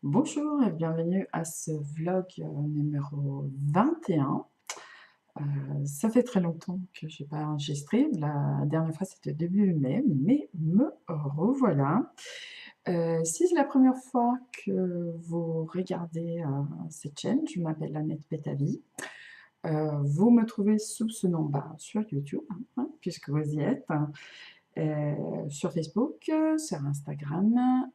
Bonjour et bienvenue à ce vlog numéro 21. Ça fait très longtemps que je n'ai pas enregistré. La dernière fois, c'était début mai, mais me revoilà. Si c'est la première fois que vous regardez cette chaîne, je m'appelle Annette Pétavy. Vous me trouvez sous ce nom sur YouTube, puisque vous y êtes. Sur Facebook, sur Instagram,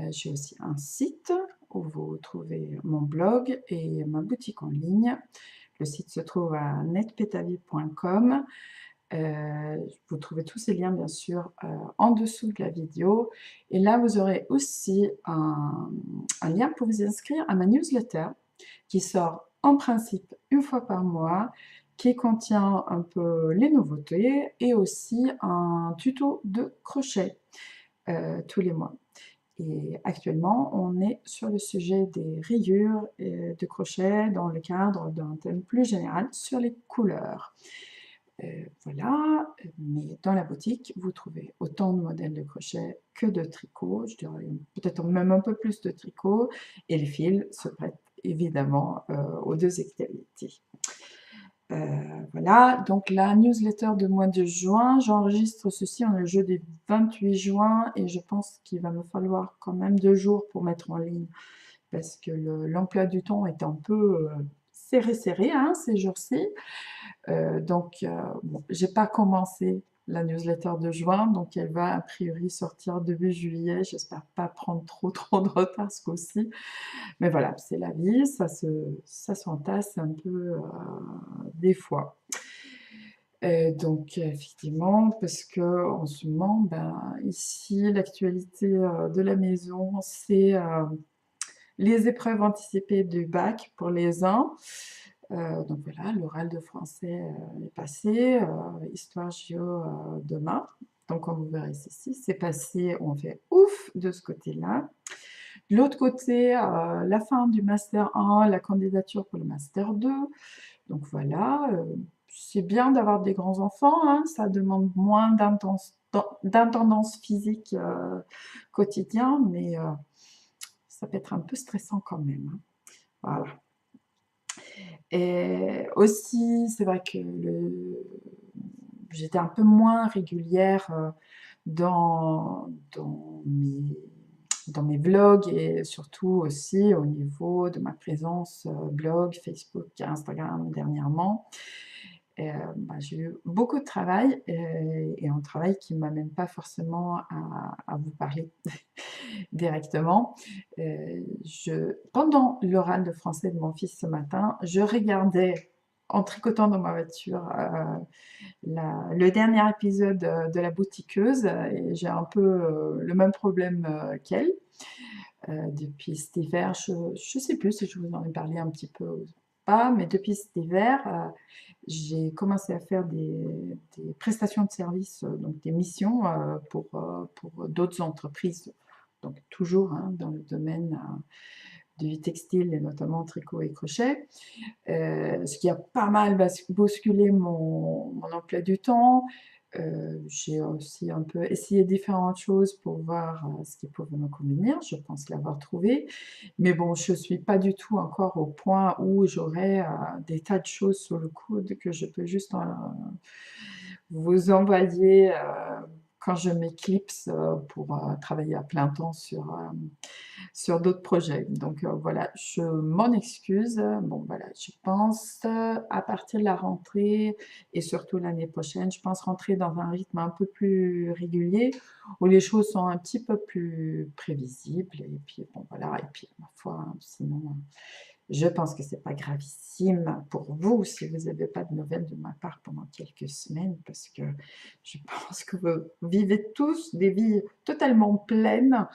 j'ai aussi un site où vous trouvez mon blog et ma boutique en ligne. Le site se trouve à netpetavy.com. Vous trouvez tous ces liens bien sûr en dessous de la vidéo. Et là, vous aurez aussi un lien pour vous inscrire à ma newsletter qui sort en principe une fois par mois, qui contient un peu les nouveautés et aussi un tuto de crochet tous les mois. Et actuellement, on est sur le sujet des rayures et de crochet dans le cadre d'un thème plus général sur les couleurs. Voilà, mais dans la boutique, vous trouvez autant de modèles de crochet que de tricot, je dirais peut-être même un peu plus de tricot, et les fils se prêtent évidemment aux deux activités. Voilà, donc la newsletter de mois de juin, j'enregistre ceci en le jeudi 28 juin et je pense qu'il va me falloir quand même 2 jours pour mettre en ligne parce que l'emploi du temps est un peu serré ces jours-ci. Bon, j'ai pas commencé la newsletter de juin, donc elle va a priori sortir début juillet. J'espère pas prendre trop de retard ce coup-ci. Mais voilà, c'est la vie, ça s'entasse un peu des fois. Donc effectivement, parce que en ce moment, ben, ici, l'actualité de la maison, c'est les épreuves anticipées du bac pour les uns. Donc voilà, l'oral de français est passé, histoire géo demain. Donc comme vous verrez ici, c'est passé, on fait ouf de ce côté-là. De l'autre côté, la fin du master 1, la candidature pour le master 2. Donc voilà, c'est bien d'avoir des grands enfants, hein, ça demande moins d'intendance physique quotidien, mais ça peut être un peu stressant quand même, hein. Voilà. Et aussi, c'est vrai que j'étais un peu moins régulière dans mes vlogs et surtout aussi au niveau de ma présence blog, Facebook, Instagram dernièrement. Bah, j'ai eu beaucoup de travail et un travail qui ne m'amène pas forcément à vous parler directement. Pendant l'oral de français de mon fils ce matin, je regardais en tricotant dans ma voiture le dernier épisode de La Boutiqueuse et j'ai un peu le même problème qu'elle depuis cet hiver. Je ne sais plus si je vous en ai parlé un petit peu ou pas, mais depuis cet hiver, j'ai commencé à faire des prestations de services, donc des missions pour d'autres entreprises, donc toujours hein, dans le domaine du textile et notamment tricot et crochet, ce qui a pas mal bousculé mon emploi du temps. J'ai aussi un peu essayé différentes choses pour voir ce qui pouvait me convenir. Je pense l'avoir trouvé. Mais bon, je ne suis pas du tout encore au point où j'aurai des tas de choses sur le coude que je peux juste vous envoyer quand je m'éclipse pour travailler à plein temps sur d'autres projets. Donc voilà, je m'en excuse. Bon voilà, je pense à partir de la rentrée et surtout l'année prochaine, je pense rentrer dans un rythme un peu plus régulier où les choses sont un petit peu plus prévisibles. Et puis bon voilà, et puis ma foi, hein, sinon je pense que c'est pas gravissime pour vous si vous n'avez pas de nouvelles de ma part pendant quelques semaines, parce que je pense que vous vivez tous des vies totalement pleines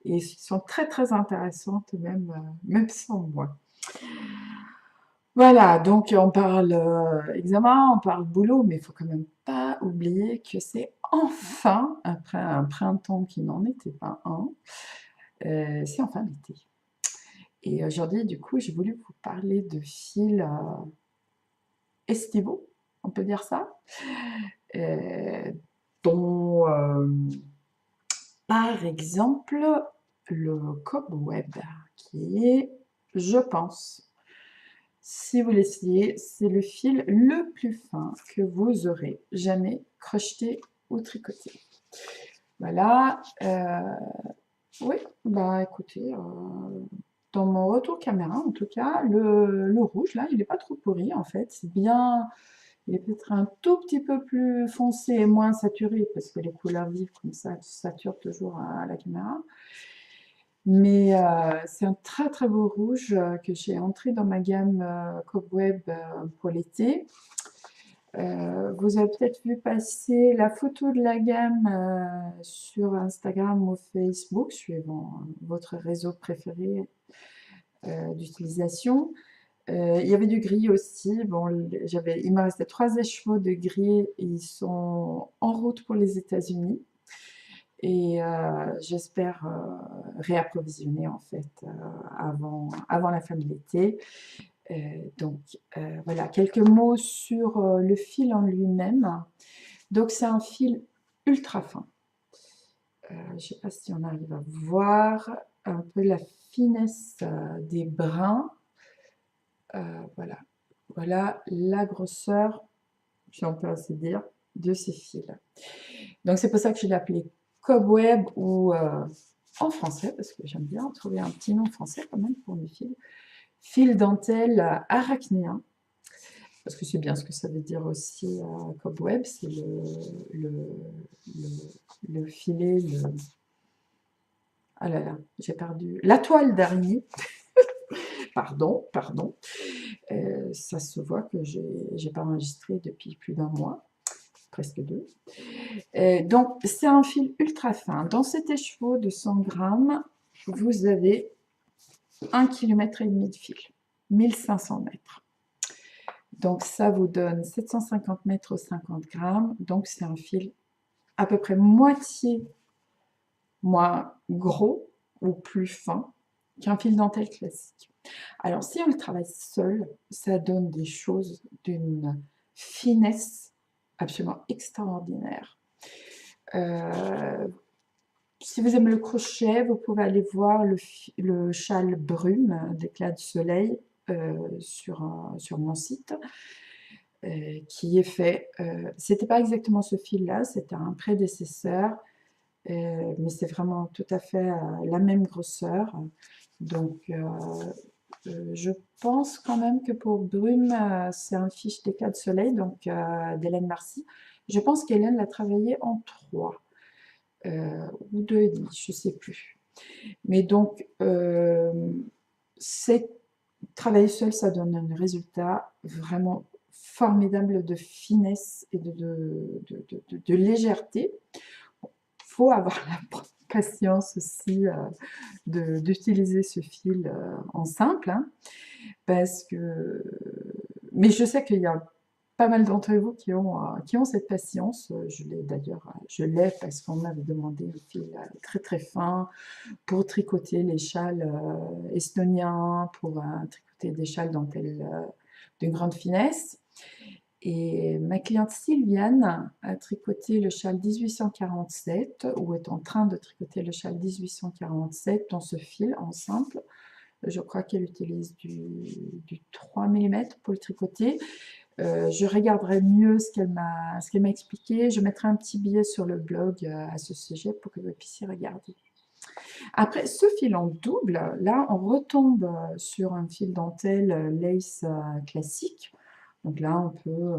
et qui sont très intéressantes même sans moi. Voilà, donc on parle examen, on parle boulot, mais il faut quand même pas oublier que c'est enfin, après un printemps qui n'en était pas un, c'est enfin l'été. Et aujourd'hui, du coup, j'ai voulu vous parler de fils estivaux, on peut dire ça, euh, dont par exemple le cobweb, qui est, je pense, si vous l'essayez, c'est le fil le plus fin que vous aurez jamais crocheté ou tricoté. Voilà, oui, bah écoutez, dans mon retour caméra, en tout cas, le rouge, là, il n'est pas trop pourri, en fait. C'est bien, il est peut-être un tout petit peu plus foncé et moins saturé, parce que les couleurs vives, comme ça, saturent toujours à la caméra. Mais c'est un très très beau rouge que j'ai entré dans ma gamme Cobweb pour l'été. Vous avez peut-être vu passer la photo de la gamme sur Instagram ou Facebook, suivant votre réseau préféré d'utilisation. Il y avait du gris aussi. Bon, il me restait 3 écheveaux de gris et ils sont en route pour les États-Unis. Et j'espère réapprovisionner en fait avant la fin de l'été. Donc voilà, quelques mots sur le fil en lui-même. Donc c'est un fil ultra fin. Je ne sais pas si on arrive à voir un peu la finesse des brins. Voilà. Voilà la grosseur, si on peut ainsi dire, de ces fils. Donc c'est pour ça que je l'ai appelé Cobweb ou en français, parce que j'aime bien trouver un petit nom français quand même pour mes fils. Fil dentelle arachnéen, parce que c'est bien ce que ça veut dire aussi Cobweb, c'est le filet, ah là là, j'ai perdu, la toile d'araignée, pardon, ça se voit que j'ai pas enregistré depuis plus d'un mois, presque 2. Donc c'est un fil ultra fin. Dans cet écheveau de 100 grammes, vous avez 1,5 km de fil, 1500 mètres. Donc ça vous donne 750 mètres aux 50 grammes. Donc c'est un fil à peu près moitié moins gros ou plus fin qu'un fil dentelle classique. Alors si on le travaille seul, ça donne des choses d'une finesse absolument extraordinaire. Si vous aimez le crochet, vous pouvez aller voir le châle brume d'éclat de soleil sur mon site qui est fait. C'était pas exactement ce fil-là, c'était un prédécesseur, mais c'est vraiment tout à fait la même grosseur. Donc je pense quand même que pour Brume, c'est un fiche d'éclat de soleil, donc d'Hélène Marcy. Je pense qu'Hélène l'a travaillé en 3 ou 2,5, je ne sais plus. Mais donc, travailler seul, ça donne un résultat vraiment formidable de finesse et de légèreté. Il faut avoir la patience aussi d'utiliser ce fil en simple, hein, parce que... Mais je sais qu'il y a pas mal d'entre vous qui ont cette patience. Je l'ai d'ailleurs, je l'ai parce qu'on m'avait demandé un fil très très fin pour tricoter les châles estoniens, pour tricoter des châles dentelle de grande finesse. Et ma cliente Sylviane a tricoté le châle 1847, ou est en train de tricoter le châle 1847 dans ce fil en simple. Je crois qu'elle utilise du 3 mm pour le tricoter. Je regarderai mieux ce qu'elle m'a expliqué. Je mettrai un petit billet sur le blog à ce sujet pour que vous puissiez regarder. Après, ce fil en double, là, on retombe sur un fil dentelle lace classique. Donc là, on peut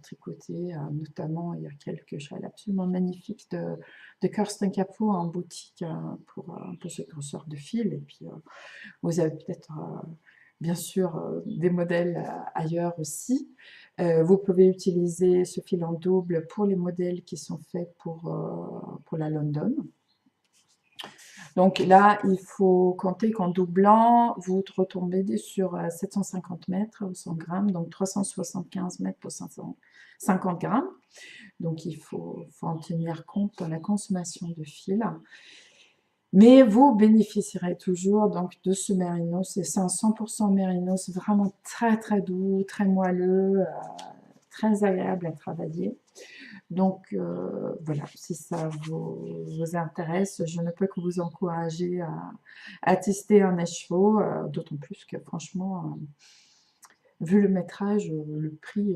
tricoter, notamment, il y a quelques châles absolument magnifiques de Kirsten Capot en boutique pour ce grosseur de fil. Et puis, vous avez peut-être, bien sûr, des modèles ailleurs aussi. Vous pouvez utiliser ce fil en double pour les modèles qui sont faits pour la London. Donc là, il faut compter qu'en doublant, vous retombez sur 750 mètres ou 100 grammes, donc 375 mètres pour 550 grammes. Donc il faut en tenir compte dans la consommation de fil. Mais vous bénéficierez toujours donc de ce mérinos, c'est un 100% mérinos, vraiment très très doux, très moelleux, très agréable à travailler. Donc voilà, si ça vous intéresse, je ne peux que vous encourager à tester un écheveau, d'autant plus que franchement, vu le métrage, le prix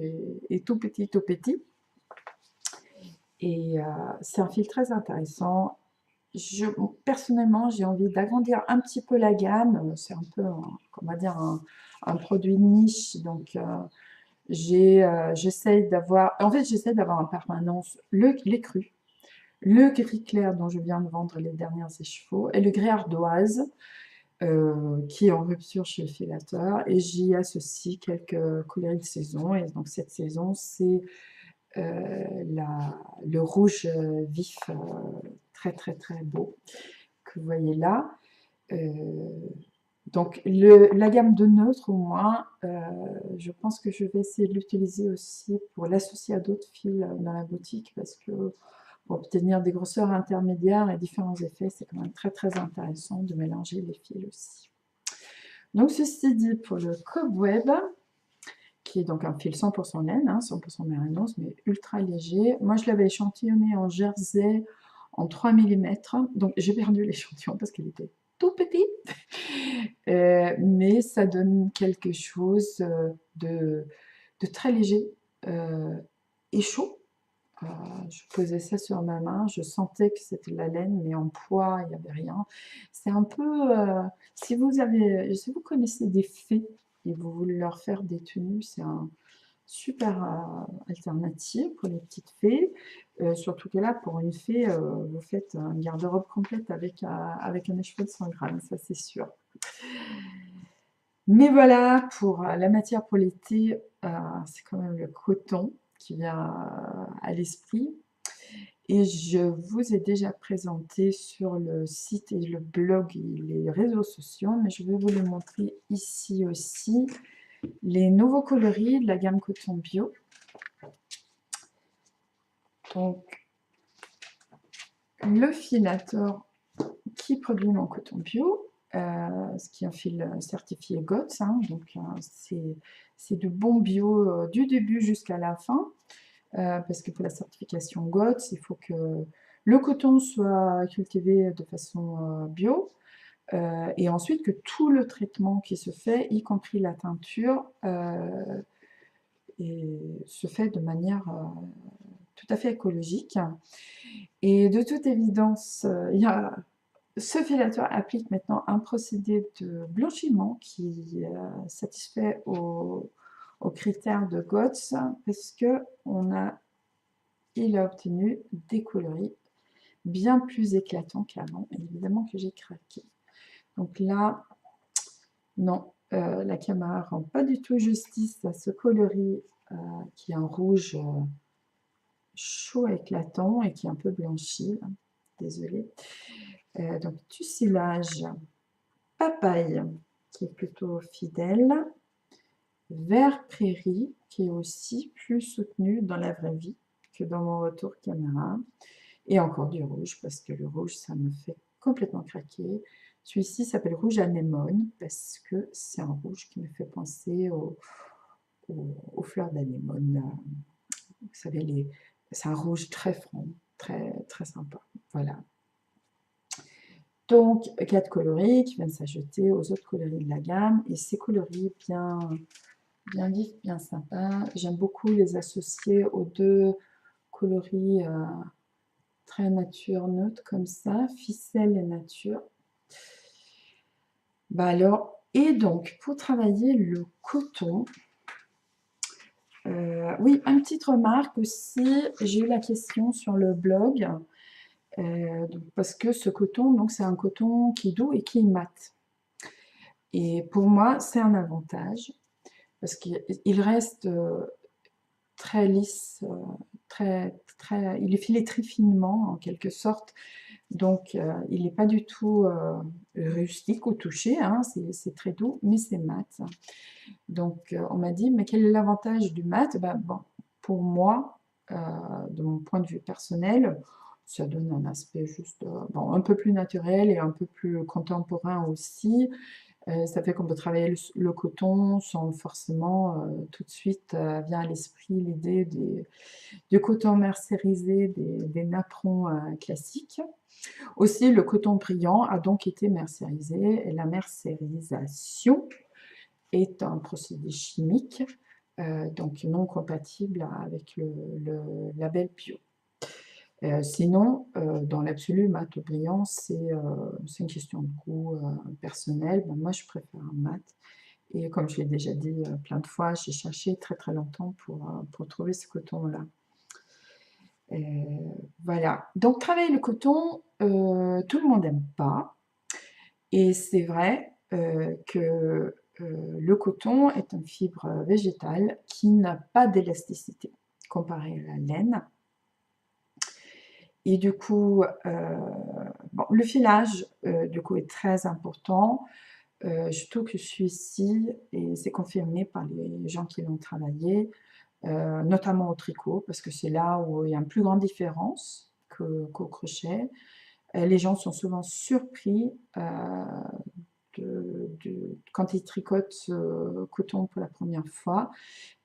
est tout petit, tout petit. Et c'est un fil très intéressant. Personnellement, j'ai envie d'agrandir un petit peu la gamme. C'est un peu, on va dire, un produit de niche. Donc, j'essaye d'avoir, en fait, j'essaie d'avoir en permanence les crus, le gris clair dont je viens de vendre les dernières écheveaux et le gris ardoise qui est en rupture chez le filateur. Et j'y associe quelques coloris de saison. Et donc, cette saison, c'est le rouge vif, très très très beau, que vous voyez là. Donc la gamme de neutres, au moins, je pense que je vais essayer de l'utiliser aussi pour l'associer à d'autres fils dans la boutique, parce que pour obtenir des grosseurs intermédiaires et différents effets, c'est quand même très très intéressant de mélanger les fils aussi. Donc ceci dit, pour le cobweb, qui est donc un fil 100% laine, hein, 100% mérinos, mais ultra léger. Moi, je l'avais échantillonné en jersey en 3 mm, donc j'ai perdu l'échantillon parce qu'il était tout petit, mais ça donne quelque chose de très léger et chaud. Je posais ça sur ma main, je sentais que c'était de la laine, mais en poids, il n'y avait rien. C'est un peu, si vous connaissez des fées et vous voulez leur faire des tenues, c'est un super alternative pour les petites fées. Surtout que là, pour une fée, vous faites une garde-robe complète avec un écheveau de 100 grammes, ça c'est sûr. Mais voilà, pour la matière pour l'été, c'est quand même le coton qui vient à l'esprit. Et je vous ai déjà présenté sur le site et le blog et les réseaux sociaux, mais je vais vous les montrer ici aussi, les nouveaux coloris de la gamme Coton Bio. Donc, le filateur qui produit mon coton bio, ce qui est un fil certifié GOTS, hein, donc c'est du bon bio du début jusqu'à la fin. Parce que pour la certification GOTS, il faut que le coton soit cultivé de façon bio, et ensuite que tout le traitement qui se fait, y compris la teinture, se fait de manière tout à fait écologique. Et de toute évidence, ce filateur applique maintenant un procédé de blanchiment qui satisfait aux critères de GOTS, parce que il a obtenu des coloris bien plus éclatants qu'avant. Évidemment que j'ai craqué. Donc là, non, la caméra rend pas du tout justice à ce coloris qui est un rouge chaud éclatant et qui est un peu blanchi. Désolée. Donc tusilage papaye qui est plutôt fidèle, vert prairie qui est aussi plus soutenu dans la vraie vie que dans mon retour caméra, et encore du rouge parce que le rouge ça me fait complètement craquer. Celui-ci s'appelle rouge anémone parce que c'est un rouge qui me fait penser aux fleurs d'anémone. Vous savez, c'est un rouge très franc, très, très sympa. Voilà. Donc, 4 coloris qui viennent s'ajouter aux autres coloris de la gamme. Et ces coloris bien vifs, bien sympas. J'aime beaucoup les associer aux deux coloris très nature neutre comme ça, ficelle et nature. Bah alors, et donc, pour travailler le coton, oui, une petite remarque aussi, j'ai eu la question sur le blog, parce que ce coton, donc c'est un coton qui est doux et qui est mat. Et pour moi, c'est un avantage, parce qu'il reste très lisse, il est filé très finement en quelque sorte, donc il n'est pas du tout rustique au toucher, hein, c'est très doux, mais c'est mat. Donc on m'a dit, mais quel est l'avantage du mat? Ben, bon, pour moi, de mon point de vue personnel, ça donne un aspect juste bon, un peu plus naturel et un peu plus contemporain aussi. Ça fait qu'on peut travailler le coton sans forcément, tout de suite, vient à l'esprit l'idée du coton mercérisé, des napperons, classiques. Aussi, le coton brillant a donc été mercérisé et la mercérisation est un procédé chimique, donc non compatible avec le label bio. Sinon, dans l'absolu, mat ou brillant, c'est une question de goût personnel. Ben, moi, je préfère un mat. Et comme je l'ai déjà dit plein de fois, j'ai cherché très très longtemps pour trouver ce coton-là. Voilà. Donc, travailler le coton, tout le monde n'aime pas. Et c'est vrai que le coton est une fibre végétale qui n'a pas d'élasticité comparée à la laine. Et du coup, bon, le filage, du coup, est très important, surtout que celui-ci, et c'est confirmé par les gens qui l'ont travaillé, notamment au tricot, parce que c'est là où il y a une plus grande différence qu'au crochet. Les gens sont souvent surpris quand ils tricotent ce coton pour la première fois,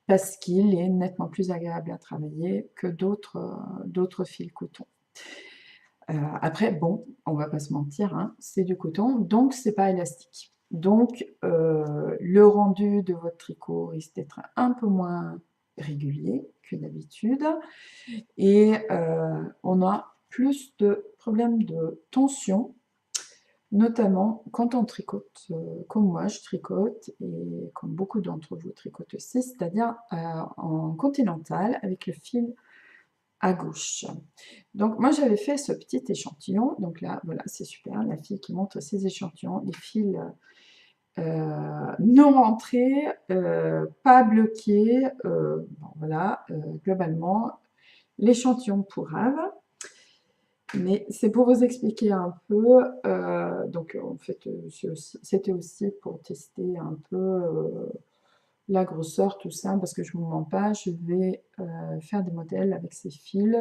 parce qu'il est nettement plus agréable à travailler que d'autres fils coton. Après, bon, on va pas se mentir, hein, c'est du coton, donc c'est pas élastique. Donc, le rendu de votre tricot risque d'être un peu moins régulier que d'habitude et on a plus de problèmes de tension, notamment quand on tricote, comme moi je tricote et comme beaucoup d'entre vous tricotent aussi, c'est-à-dire en continental avec le fil à gauche. Donc moi j'avais fait ce petit échantillon, donc là voilà c'est super, la fille qui montre ses échantillons, les fils non rentrés, pas bloqués, bon, voilà, globalement l'échantillon pour Ave. Mais c'est pour vous expliquer un peu, donc en fait c'était aussi pour tester un peu la grosseur, tout ça, parce que je ne vous mens pas, je vais faire des modèles avec ces fils,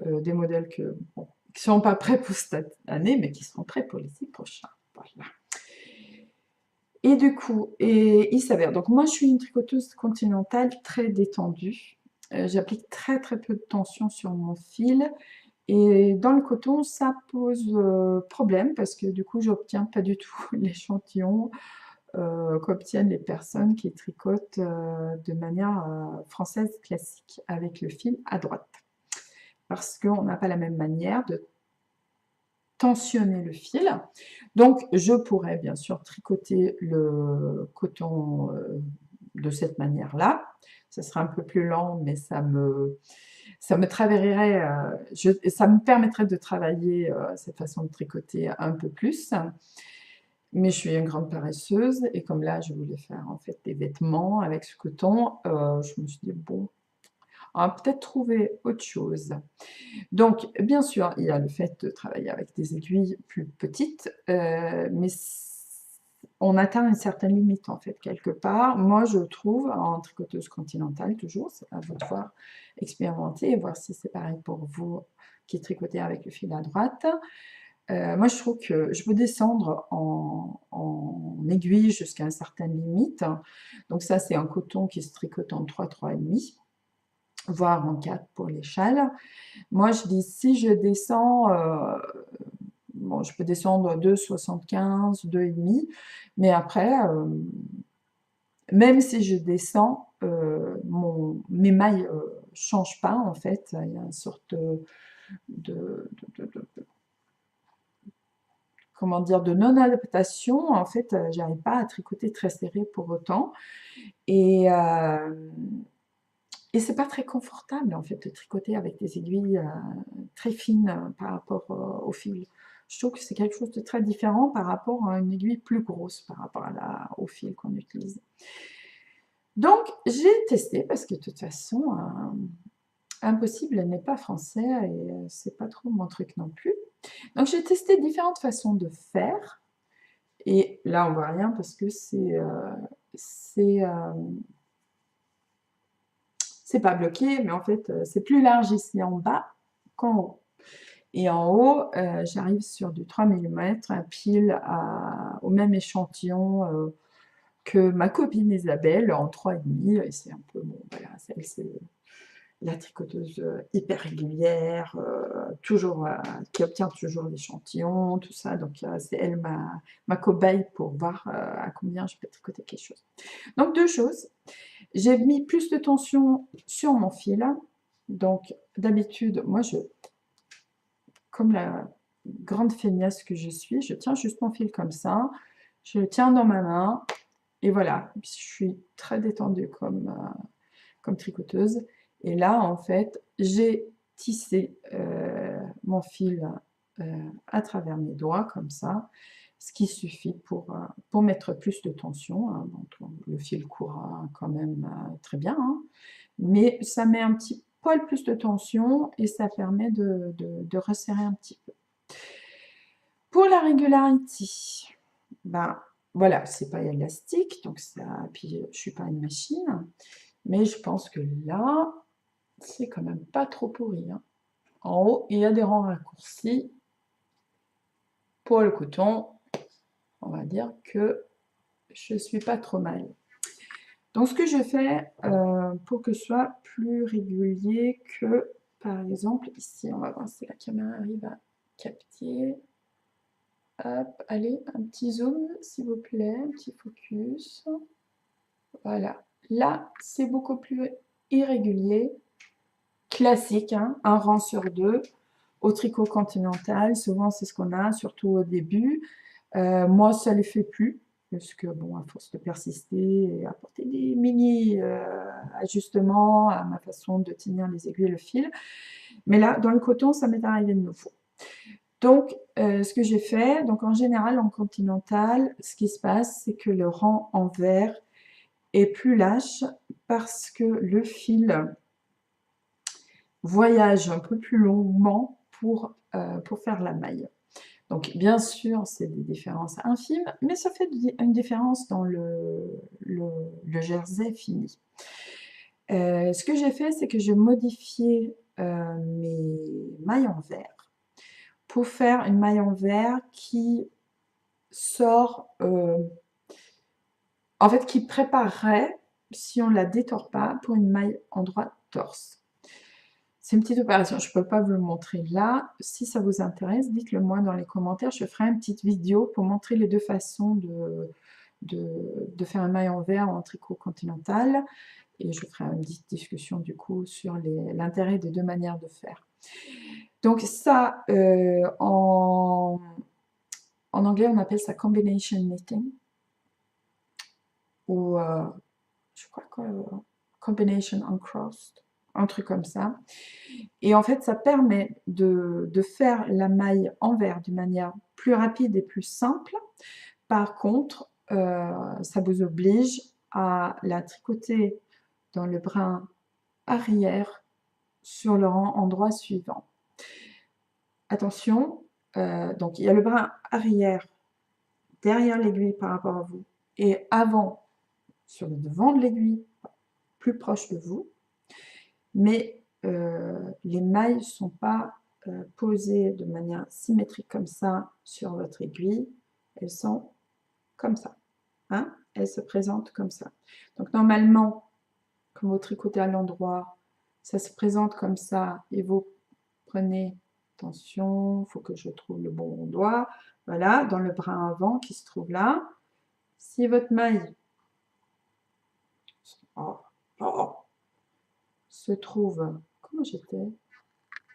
des modèles bon, qui ne sont pas prêts pour cette année, mais qui seront prêts pour les 6 prochains. Voilà. Et du coup, il s'avère, donc moi je suis une tricoteuse continentale très détendue, j'applique très très peu de tension sur mon fil, et dans le coton, ça pose problème parce que du coup, j'obtiens pas du tout l'échantillon qu'obtiennent les personnes qui tricotent de manière française classique avec le fil à droite. Parce qu'on n'a pas la même manière de tensionner le fil. Donc, je pourrais bien sûr tricoter le coton de cette manière-là. Ce sera un peu plus lent, mais ça me travaillerait, ça me permettrait de travailler cette façon de tricoter un peu plus. Mais je suis une grande paresseuse et comme là, je voulais faire en fait des vêtements avec ce coton, je me suis dit, bon, on va peut-être trouver autre chose. Donc, bien sûr, il y a le fait de travailler avec des aiguilles plus petites, mais on atteint une certaine limite en fait quelque part. Moi, je trouve, en tricoteuse continentale toujours, c'est à vous de voir expérimenter et voir si c'est pareil pour vous qui tricotez avec le fil à droite. Moi, je trouve que je peux descendre en aiguille jusqu'à une certaine limite. Donc ça, c'est un coton qui se tricote en 3, 3,5, voire en 4 pour les châles. Moi, je dis si je descends, bon, je peux descendre 2,75, 2,5, mais après, même si je descends, mes mailles ne changent pas en fait. Il y a une sorte de comment dire, de non-adaptation. En fait, j'arrive pas à tricoter très serré pour autant. Et, et c'est pas très confortable en fait de tricoter avec des aiguilles très fines par rapport au fil. Je trouve que c'est quelque chose de très différent par rapport à une aiguille plus grosse par rapport au fil qu'on utilise. Donc j'ai testé parce que de toute façon, Impossible n'est pas français et c'est pas trop mon truc non plus. Donc j'ai testé différentes façons de faire. Et là, on voit rien parce que c'est pas bloqué, mais en fait, c'est plus large ici en bas qu'en haut. Et en haut, j'arrive sur du 3 millimètres, pile au même échantillon que ma copine Isabelle en 3,5. Et c'est un peu, bon, voilà, c'est la tricoteuse hyper régulière, toujours, qui obtient toujours l'échantillon, tout ça. Donc, c'est elle ma cobaye pour voir à combien je peux tricoter quelque chose. Donc, deux choses. J'ai mis plus de tension sur mon fil. Donc, d'habitude, moi, comme la grande feignasse que je suis, je tiens juste mon fil comme ça. Je le tiens dans ma main. Et voilà, je suis très détendue comme tricoteuse. Et là, en fait, j'ai tissé mon fil à travers mes doigts, comme ça, ce qui suffit pour mettre plus de tension. Hein. Donc, le fil court quand même très bien, hein. Mais ça met un petit poil plus de tension et ça permet de resserrer un petit peu. Pour la régularité, ben voilà, c'est pas élastique, donc ça, puis je suis pas une machine, mais je pense que là, c'est quand même pas trop pourri, hein. En haut, il y a des rangs raccourcis. Pour le coton, on va dire que je suis pas trop mal. Donc ce que je fais pour que ce soit plus régulier que, par exemple, ici, on va voir si la caméra arrive à capter. Hop, allez, un petit zoom, s'il vous plaît, un petit focus. Voilà. Là, c'est beaucoup plus irrégulier, classique, hein, un rang sur deux. Au tricot continental, souvent c'est ce qu'on a, surtout au début. Moi, ça ne le fait plus, parce que, bon, à force de persister et apporter des mini ajustements à ma façon de tenir les aiguilles et le fil. Mais là, dans le coton, ça m'est arrivé de nouveau. Donc, ce que j'ai fait, donc en général, en continental, ce qui se passe, c'est que le rang en vert est plus lâche parce que le fil voyage un peu plus longuement pour faire la maille. Donc, bien sûr, c'est des différences infimes, mais ça fait une différence dans le jersey fini. Ce que j'ai fait, c'est que j'ai modifié mes mailles en vert pour faire une maille en vert qui sort, en fait, qui préparerait, si on ne la détord pas, pour une maille en droit torse. C'est une petite opération, je ne peux pas vous le montrer là. Si ça vous intéresse, dites-le moi dans les commentaires. Je ferai une petite vidéo pour montrer les deux façons de faire un maille en verre en tricot continental. Et je ferai une petite discussion du coup sur l'intérêt des deux manières de faire. Donc ça, en anglais, on appelle ça combination knitting. Ou je crois que combination uncrossed, un truc comme ça. Et en fait, ça permet de faire la maille en verre d'une manière plus rapide et plus simple. Par contre, ça vous oblige à la tricoter dans le brin arrière sur le rang endroit suivant. Attention, donc il y a le brin arrière derrière l'aiguille par rapport à vous et avant sur le devant de l'aiguille plus proche de vous, mais les mailles ne sont pas posées de manière symétrique comme ça sur votre aiguille, elles sont comme ça, hein, elles se présentent comme ça. Donc normalement, quand vous tricotez à l'endroit, ça se présente comme ça et vous prenez, attention, il faut que je trouve le bon doigt, voilà, dans le brin avant qui se trouve là. Si votre maille se trouve, comment j'étais,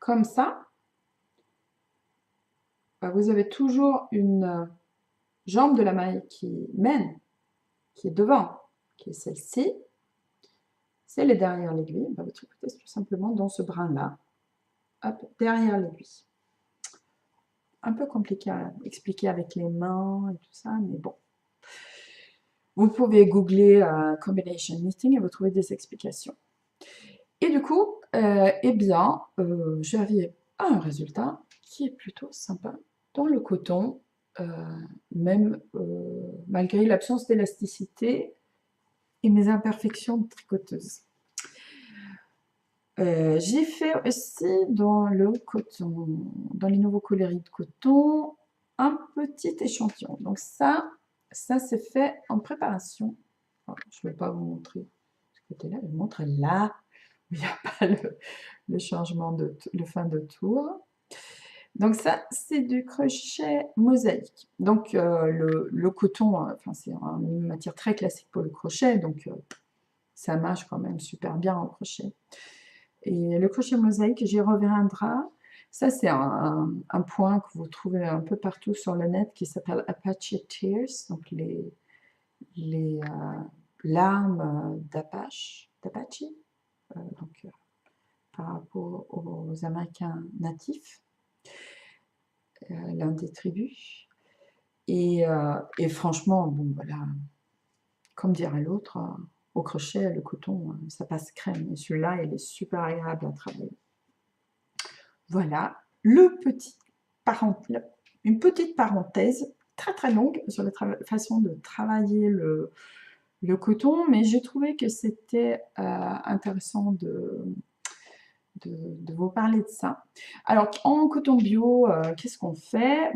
comme ça, vous avez toujours une jambe de la maille qui mène, qui est devant, qui est celle-ci. C'est les derrière l'aiguille. Vous tricotez tout simplement dans ce brin-là, hop, derrière l'aiguille. Un peu compliqué à expliquer avec les mains et tout ça, mais bon. Vous pouvez googler combination knitting et vous trouvez des explications. Et du coup, eh bien, j'arrive à un résultat qui est plutôt sympa dans le coton, même malgré l'absence d'élasticité et mes imperfections de tricoteuse. J'ai fait aussi dans le coton, dans les nouveaux coloris de coton, un petit échantillon. Donc ça c'est fait en préparation. Alors, je ne vais pas vous montrer ce côté-là, je vous montre là où il n'y a pas le changement le fin de tour. Donc ça, c'est du crochet mosaïque. Donc le coton, enfin c'est une matière très classique pour le crochet, donc ça marche quand même super bien en crochet. Et le crochet mosaïque, j'y reviendrai. Ça, c'est un point que vous trouvez un peu partout sur le net qui s'appelle Apache Tears, donc les larmes d'Apache, donc par rapport aux Américains natifs, l'un des tribus. Et franchement, bon, voilà, comme dirait l'autre, au crochet, le coton, ça passe crème. Et celui-là, il est super agréable à travailler. Voilà, une petite parenthèse très très longue sur la façon de travailler le coton, mais j'ai trouvé que c'était intéressant de vous parler de ça. Alors, en coton bio, qu'est-ce qu'on fait?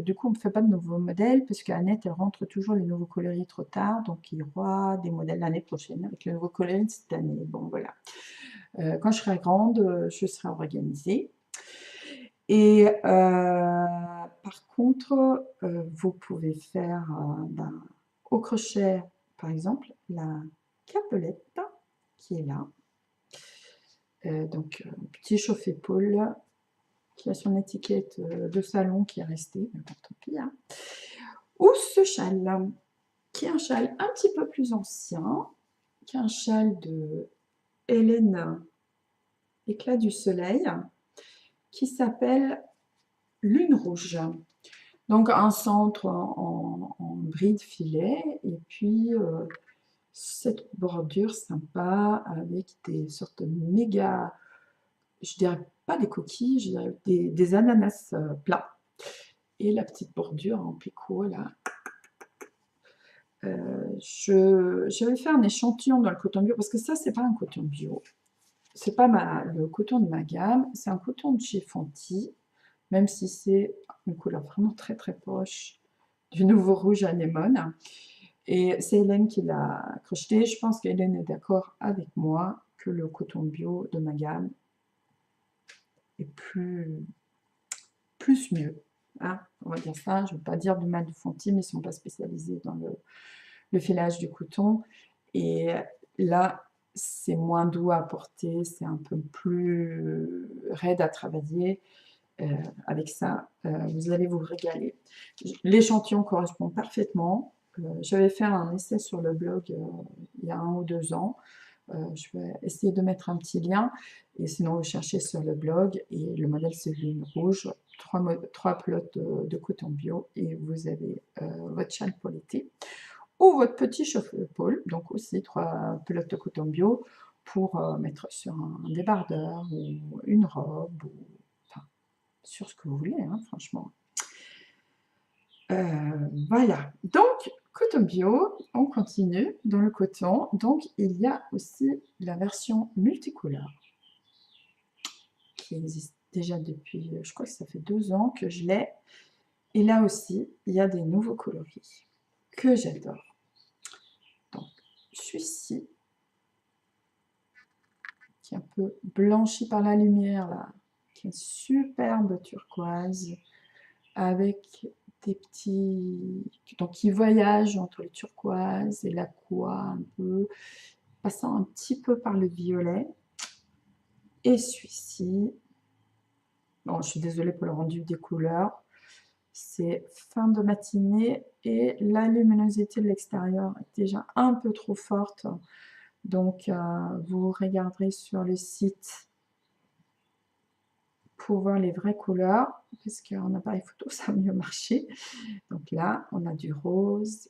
Du coup, on ne fait pas de nouveaux modèles, parce qu'Annette, elle rentre toujours les nouveaux coloris trop tard, donc il y aura des modèles l'année prochaine, avec les nouveaux coloris de cette année. Bon, voilà. Quand je serai grande, je serai organisée. Et par contre, vous pouvez faire au crochet, par exemple, la capelette qui est là. Donc, un petit chauffe-épaule qui a son étiquette de salon qui est restée, mais bon, tant pis. Hein. Ou ce châle, qui est un châle un petit peu plus ancien, qui est un châle de Hélène Éclat du Soleil, qui s'appelle Lune Rouge. Donc un centre en bride filet et puis cette bordure sympa avec des sortes de méga, je dirais pas des coquilles, je dirais des ananas plats. Et la petite bordure en picot là. Je vais faire un échantillon dans le coton bio parce que ça c'est pas un coton bio. C'est pas le coton de ma gamme, c'est un coton de chez Fonty, même si c'est une couleur vraiment très très proche du nouveau rouge anémone. Et c'est Hélène qui l'a crocheté. Je pense qu'Hélène est d'accord avec moi que le coton bio de ma gamme est plus mieux. Hein, on va dire ça, je ne veux pas dire du mal de Fonty, mais ils ne sont pas spécialisés dans le filage du coton. Et là, c'est moins doux à porter, c'est un peu plus raide à travailler. Avec ça, vous allez vous régaler. L'échantillon correspond parfaitement. J'avais fait un essai sur le blog il y a 1 ou 2 ans. Je vais essayer de mettre un petit lien. Et sinon, vous cherchez sur le blog. Et le modèle, c'est Lune Rouge. 3 pelotes de coton bio. Et vous avez votre châle pour l'été. Ou votre petit chauffe-épaule. Donc aussi 3 pelotes de coton bio pour mettre sur un débardeur ou une robe. Sur ce que vous voulez, hein, franchement. Voilà, donc coton bio, on continue dans le coton. Donc il y a aussi la version multicouleur qui existe déjà depuis, je crois que ça fait 2 ans que je l'ai. Et là aussi, il y a des nouveaux coloris que j'adore. Donc celui-ci, qui est un peu blanchi par la lumière là, qui est une superbe turquoise avec des petits, donc qui voyagent entre le turquoise et l'aqua un peu, passant un petit peu par le violet. Et celui-ci, bon, je suis désolée pour le rendu des couleurs, c'est fin de matinée et la luminosité de l'extérieur est déjà un peu trop forte. Donc, vous regarderez sur le site pour voir les vraies couleurs, parce qu'en appareil photo, ça a mieux marché. Donc là, on a du rose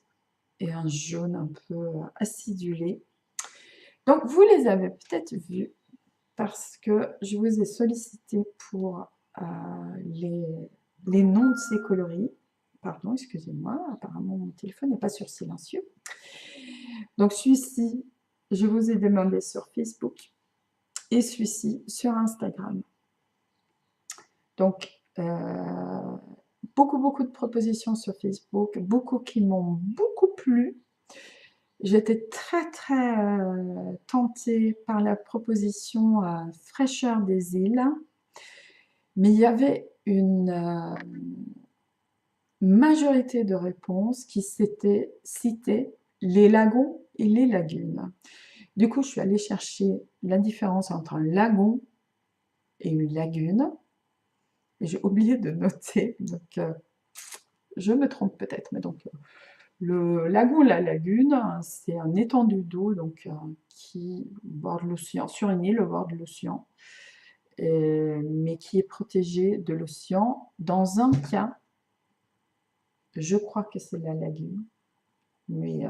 et un jaune un peu acidulé. Donc, vous les avez peut-être vus parce que je vous ai sollicité pour les noms de ces coloris. Pardon, excusez-moi, apparemment mon téléphone n'est pas sur silencieux. Donc celui-ci, je vous ai demandé sur Facebook et celui-ci sur Instagram. Donc, beaucoup de propositions sur Facebook, beaucoup qui m'ont beaucoup plu. J'étais très tentée par la proposition fraîcheur des îles, mais il y avait une majorité de réponses qui citaient les lagons et les lagunes. Du coup, je suis allée chercher la différence entre un lagon et une lagune. J'ai oublié de noter, donc je me trompe peut-être, mais donc le lagon, la lagune, c'est un étendu d'eau donc qui borde l'océan, sur une île au bord de l'océan, mais qui est protégé de l'océan. Dans un cas, je crois que c'est la lagune, mais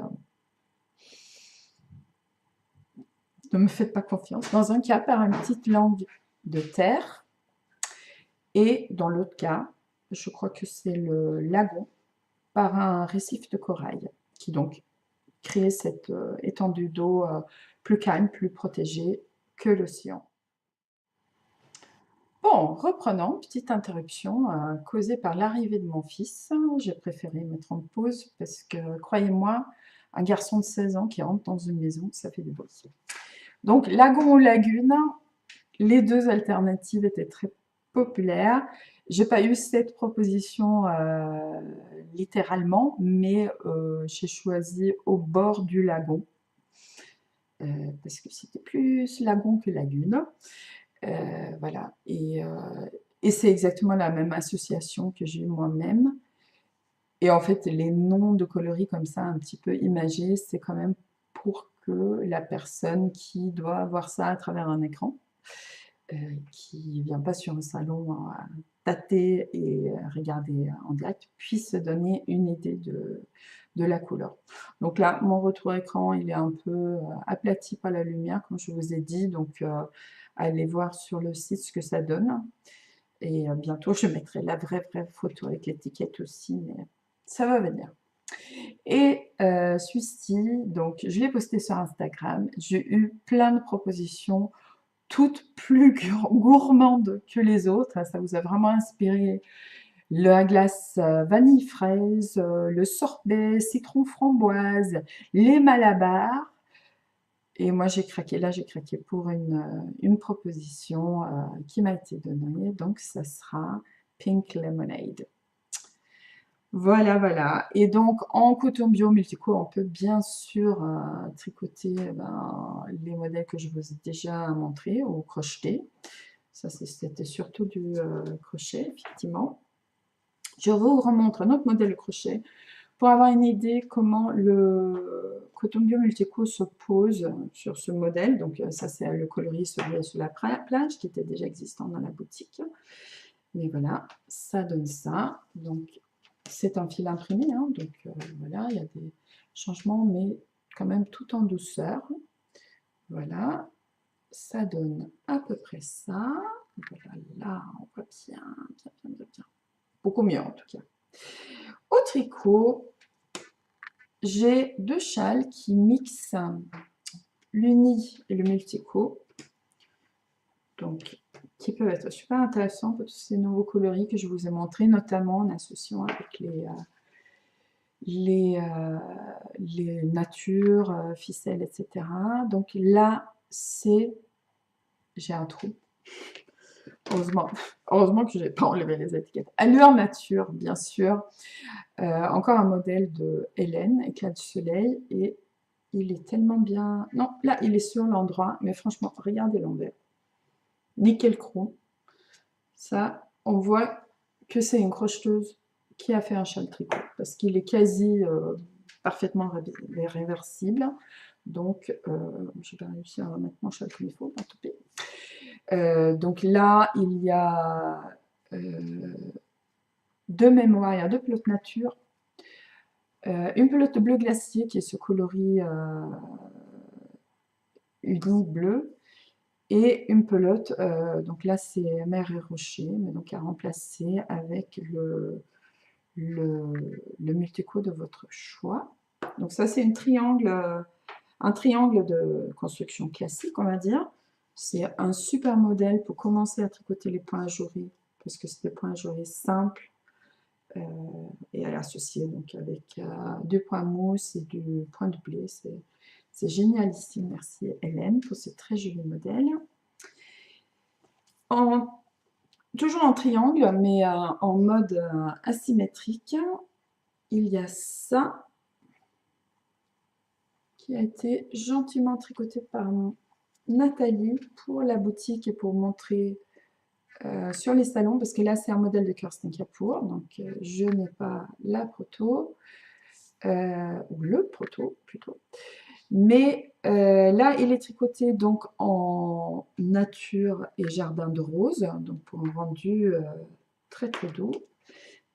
ne me faites pas confiance. Dans un cas, par une petite langue de terre, et dans l'autre cas, je crois que c'est le lagon, par un récif de corail, qui donc crée cette étendue d'eau plus calme, plus protégée que l'océan. Bon, reprenons, petite interruption causée par l'arrivée de mon fils. J'ai préféré mettre en pause parce que, croyez-moi, un garçon de 16 ans qui rentre dans une maison, ça fait du bruit. Donc, lagon ou lagune, les deux alternatives étaient très populaires. J'ai pas eu cette proposition littéralement, mais j'ai choisi au bord du lagon parce que c'était plus lagon que lagune. Voilà, et c'est exactement la même association que j'ai eue moi-même. Et en fait, les noms de coloris comme ça, un petit peu imagés, c'est quand même pour que la personne qui doit voir ça à travers un écran, qui ne vient pas sur un salon à tâter et regarder en direct, puisse se donner une idée de la couleur. Donc là, mon retour écran, il est un peu aplati par la lumière, comme je vous ai dit, donc allez voir sur le site ce que ça donne. Et bientôt, je mettrai la vraie photo avec l'étiquette aussi, mais ça va venir. Et celui-ci, donc je l'ai posté sur Instagram, j'ai eu plein de propositions, toutes plus gourmandes que les autres. Ça vous a vraiment inspiré la glace vanille fraise, le sorbet citron framboise, les malabars. Et moi j'ai craqué, là j'ai craqué pour une proposition qui m'a été donnée, donc ça sera Pink Lemonade. Voilà. Et donc, en coton bio multico, on peut bien sûr tricoter les modèles que je vous ai déjà montrés ou crocheter. Ça, c'était surtout du crochet, effectivement. Je vous remontre un autre modèle de crochet pour avoir une idée comment le coton bio multico se pose sur ce modèle. Donc, ça, c'est le coloris sur la plage qui était déjà existant dans la boutique. Mais voilà, ça donne ça. Donc, c'est un fil imprimé, hein, donc voilà, il y a des changements, mais quand même tout en douceur. Voilà, ça donne à peu près ça. Voilà, là, on voit bien. Beaucoup mieux en tout cas. Au tricot, j'ai deux châles qui mixent l'uni et le multico. Donc, qui peuvent être super intéressants pour tous ces nouveaux coloris que je vous ai montrés, notamment en associant avec les natures, ficelles, etc. Donc là, j'ai un trou. Heureusement que je n'ai pas enlevé les étiquettes. Allure nature, bien sûr. Encore un modèle de Hélène, éclat du soleil. Et il est tellement bien... Non, là, il est sur l'endroit. Mais franchement, regardez l'envers. Nickel chrome. Ça, on voit que c'est une crocheteuse qui a fait un châle tricot. Parce qu'il est quasi parfaitement réversible. Donc, je vais réussir à remettre mon châle comme il faut, pas tout pire. Donc là, il y a deux mémoires, il y a deux pelotes nature, une pelote bleu glacier qui est ce coloris uni bleu, et une pelote, donc là c'est mer et rocher, mais donc à remplacer avec le multico de votre choix. Donc ça c'est un triangle de construction classique, on va dire. C'est un super modèle pour commencer à tricoter les points ajourés, parce que c'est des points ajourés simples et à associer donc avec du point mousse et du point doublé. C'est génialissime. Merci Hélène pour ce très joli modèle. Toujours en triangle, mais en mode asymétrique, il y a ça qui a été gentiment tricoté par Nathalie pour la boutique et pour montrer sur les salons, parce que là c'est un modèle de Kirsten Kapoor, donc je n'ai pas la proto, ou le proto plutôt, mais là il est tricoté donc en nature et jardin de rose, donc pour un rendu très très doux,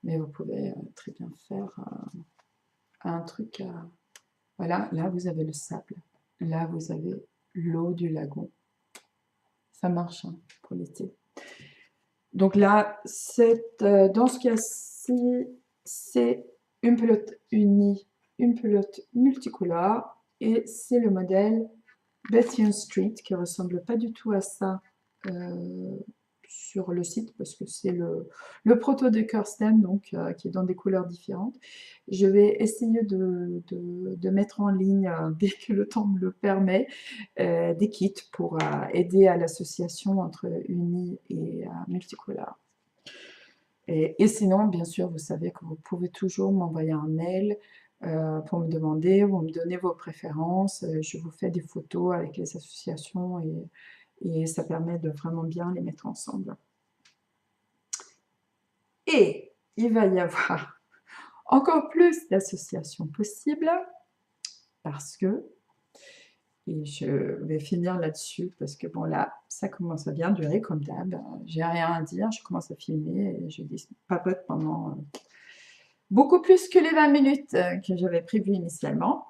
mais vous pouvez très bien faire un truc, voilà, là vous avez le sable, là vous avez l'eau du lagon, ça marche hein, pour l'été. Donc là, dans ce cas-ci, c'est une pelote unie, une pelote multicolore, et c'est le modèle Bethune Street qui ne ressemble pas du tout à ça sur le site, parce que c'est le proto de Kirsten, donc qui est dans des couleurs différentes. Je vais essayer de mettre en ligne, dès que le temps me le permet, des kits pour aider à l'association entre uni et multicolore. Et sinon, bien sûr, vous savez que vous pouvez toujours m'envoyer un mail pour me demander, vous me donnez vos préférences, je vous fais des photos avec les associations et ça permet de vraiment bien les mettre ensemble. Et il va y avoir encore plus d'associations possibles parce que, et je vais finir là-dessus parce que bon là, ça commence à bien durer comme d'hab, j'ai rien à dire, je commence à filmer et je dis papote pendant beaucoup plus que les 20 minutes que j'avais prévues initialement.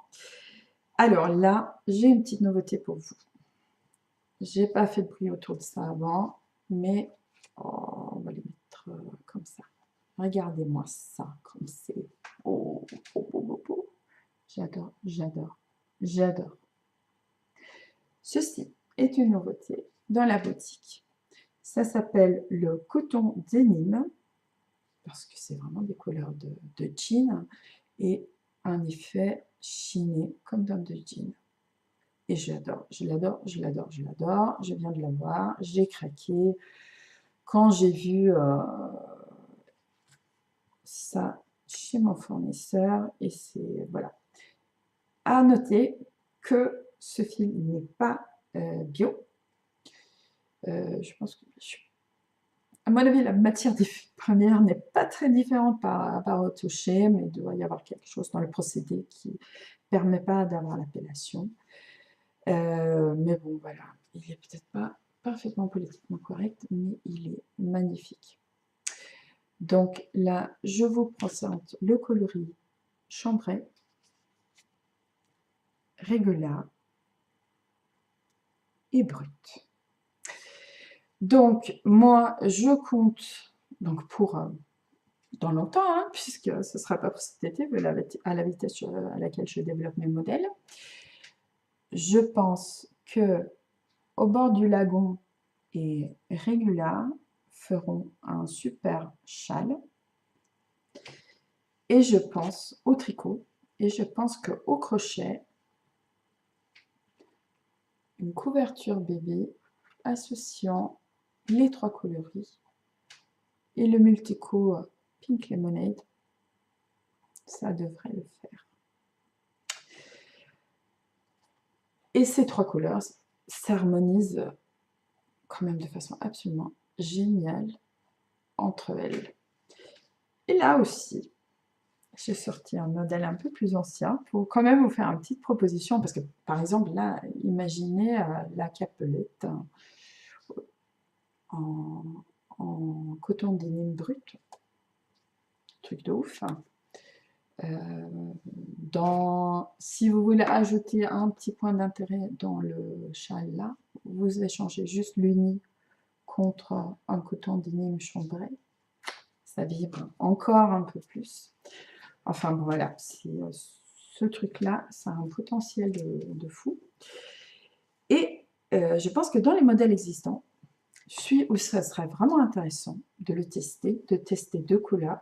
Alors là, j'ai une petite nouveauté pour vous. J'ai pas fait de bruit autour de ça avant, mais oh, on va les mettre comme ça. Regardez-moi ça, comme c'est beau, beau, beau, beau, beau. J'adore, j'adore, j'adore. Ceci est une nouveauté dans la boutique. Ça s'appelle le coton denim, parce que c'est vraiment des couleurs de jean, et un effet chiné comme dans de jean. Et j'adore, je l'adore, je l'adore, je l'adore. Je viens de l'avoir, j'ai craqué. Quand j'ai vu ça chez mon fournisseur, et c'est, voilà. À noter que ce fil n'est pas bio. Je pense que, à mon avis, la matière première n'est pas très différente par rapport au toucher, mais il doit y avoir quelque chose dans le procédé qui ne permet pas d'avoir l'appellation. Mais bon, voilà, il n'est peut-être pas parfaitement politiquement correct, mais il est magnifique. Donc là, je vous présente le coloris Chambray, Régular et Brut. Donc, moi, je compte, donc pour dans longtemps, hein, puisque ce ne sera pas pour cet été, à la vitesse à laquelle je développe mes modèles. Je pense que au bord du lagon et Régular feront un super châle. Et je pense au tricot, et je pense qu'au crochet, une couverture bébé associant les trois coloris et le multico Pink Lemonade, ça devrait le faire. Et ces trois couleurs s'harmonisent quand même de façon absolument géniale entre elles. Et là aussi, j'ai sorti un modèle un peu plus ancien pour quand même vous faire une petite proposition, parce que par exemple là, imaginez la capelette en coton denim brut, truc de ouf. Si vous voulez ajouter un petit point d'intérêt dans le châle là, vous échangez juste l'uni contre un coton denim chambré, ça vibre encore un peu plus. Enfin voilà, ce truc là, ça a un potentiel de fou. Et je pense que dans les modèles existants, celui où ça serait vraiment intéressant de le tester, de tester 2 couleurs.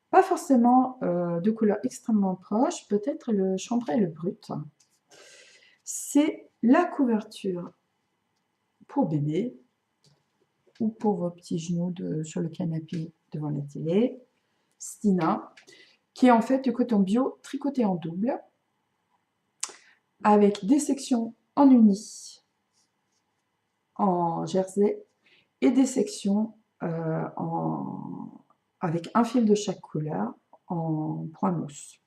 Pas forcément 2 couleurs extrêmement proches, peut-être le chambré et le brut. C'est la couverture pour bébé ou pour vos petits genoux sur le canapé devant la télé. Stina, qui est en fait du coton bio tricoté en double, avec des sections en uni, en jersey, et des sections avec un fil de chaque couleur en point mousse,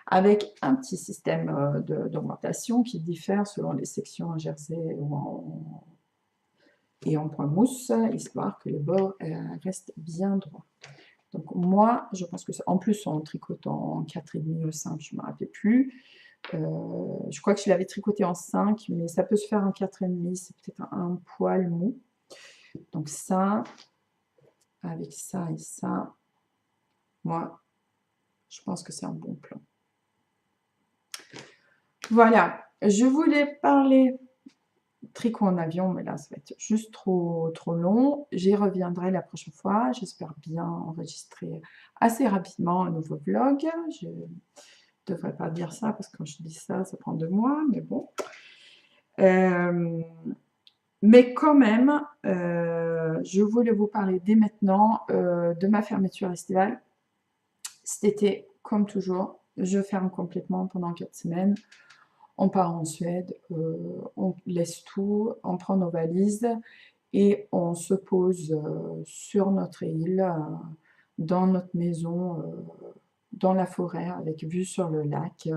avec un petit système d'augmentation qui diffère selon les sections en jersey et en point mousse, histoire que les bords restent bien droits. Donc moi, je pense que en plus en tricotant en 4,5 ou 5, je ne me rappelle plus. Je crois que je l'avais tricoté en 5, mais ça peut se faire en 4,5, c'est peut-être un poil mou. Donc ça, avec ça et ça, moi, je pense que c'est un bon plan. Voilà, je voulais parler tricot en avion, mais là, ça va être juste trop long. J'y reviendrai la prochaine fois. J'espère bien enregistrer assez rapidement un nouveau vlog. Je ne devrais pas dire ça, parce que quand je dis ça, ça prend 2 mois, mais bon. Mais quand même, je voulais vous parler dès maintenant de ma fermeture estivale. Cet été, comme toujours, je ferme complètement pendant 4 semaines. On part en Suède, on laisse tout, on prend nos valises et on se pose sur notre île, dans notre maison, dans la forêt, avec vue sur le lac,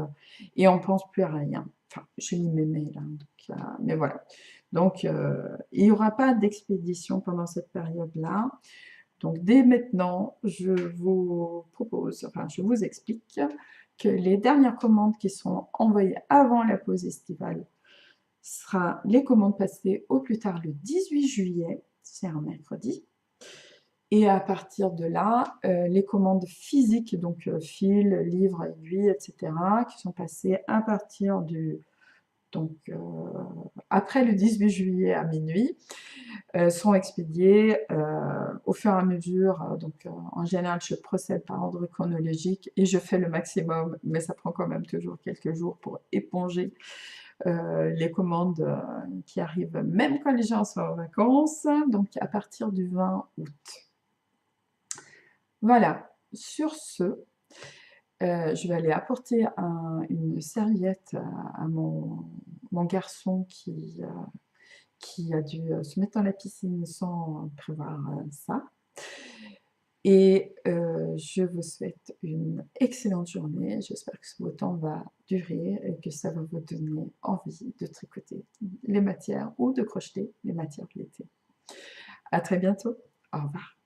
et on pense plus à rien. Enfin, j'ai mis mes mails, hein, donc, mais voilà. Donc, il n'y aura pas d'expédition pendant cette période-là. Donc, dès maintenant, je vous propose, enfin, je vous explique que les dernières commandes qui sont envoyées avant la pause estivale sera les commandes passées au plus tard le 18 juillet, c'est un mercredi. Et à partir de là, les commandes physiques, donc fil, livres, aiguilles, etc., qui sont passées à partir du... Donc, après le 18 juillet à minuit, sont expédiées au fur et à mesure. Donc, en général, je procède par ordre chronologique et je fais le maximum, mais ça prend quand même toujours quelques jours pour éponger les commandes qui arrivent, même quand les gens sont en vacances, donc à partir du 20 août. Voilà, sur ce, je vais aller apporter une serviette à mon garçon qui a dû se mettre dans la piscine sans prévoir ça. Et je vous souhaite une excellente journée. J'espère que ce beau temps va durer et que ça va vous donner envie de tricoter les matières ou de crocheter les matières de l'été. À très bientôt. Au revoir.